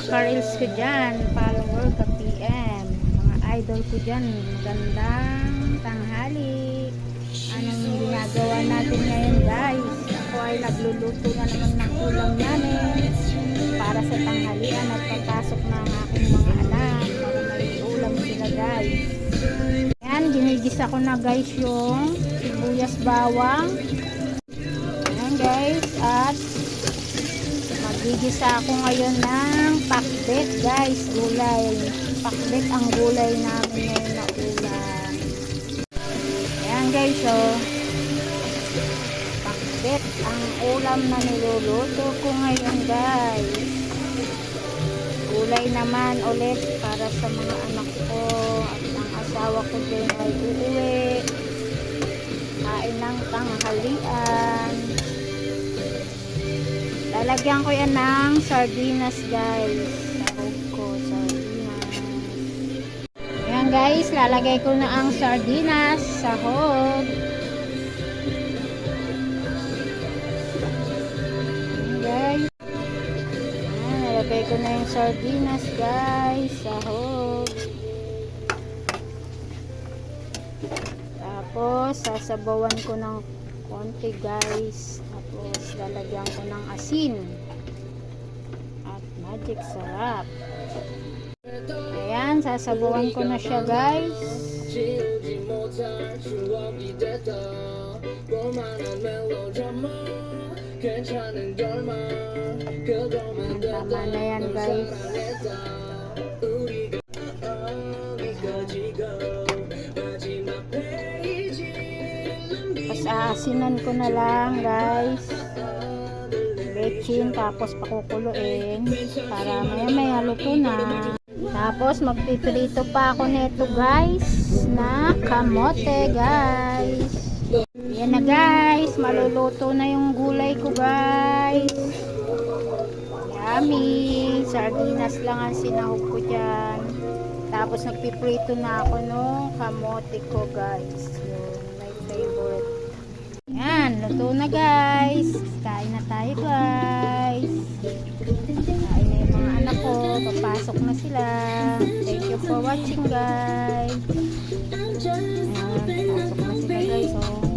ka-reels ko dyan, follower ka-PM, mga idol ko dyan, magandang tanghali. Anong ginagawa natin ngayon guys? Ako ay nagluluto na naman ng ulam namin para sa tanghalian at papasok na ang aking mga anak para may ulam sila guys. Yan, ginigisa ko na guys yung sibuyas bawang. Yan guys, at magigisa ako ngayon ng pakbet guys, gulay. Pakbet ang gulay namin ngayon na ulam. Ayan guys, so pakbet ang ulam na niluluto ko ngayon guys. Gulay naman ulit para sa mga anak ko at ang asawa ko din ay uuwi. Kain ng tanghalian. Lalagyan ko yan ng sardinas guys. Sahog ko, sardinas. Ayan guys, lalagay ko na ang sardinas, sahog. Ayan guys. Ayan, lalagay ko na yung sardinas guys, sahog. Tapos, sasabawan ko ng konti guys. Tapos lalagyan ko ng asin at magic sarap. Ayan, sasabawan ko na siya guys. Tama na yan guys. Asinan ko na lang guys, bechin, tapos pakukuluin para maya luto na. Tapos magpiprito pa ako nito guys na kamote guys. Yan na guys, maluluto na yung gulay ko guys. Yummy, sardinas lang ang sinahog ko dyan. Tapos nagpiprito na ako nung kamote ko guys, yung my favorite. Yan, luto na guys. Kain na tayo guys. Kain na yung mga anak ko. Papasok na sila. Thank you for watching guys. Ayan, papasok na sila guys. Oh.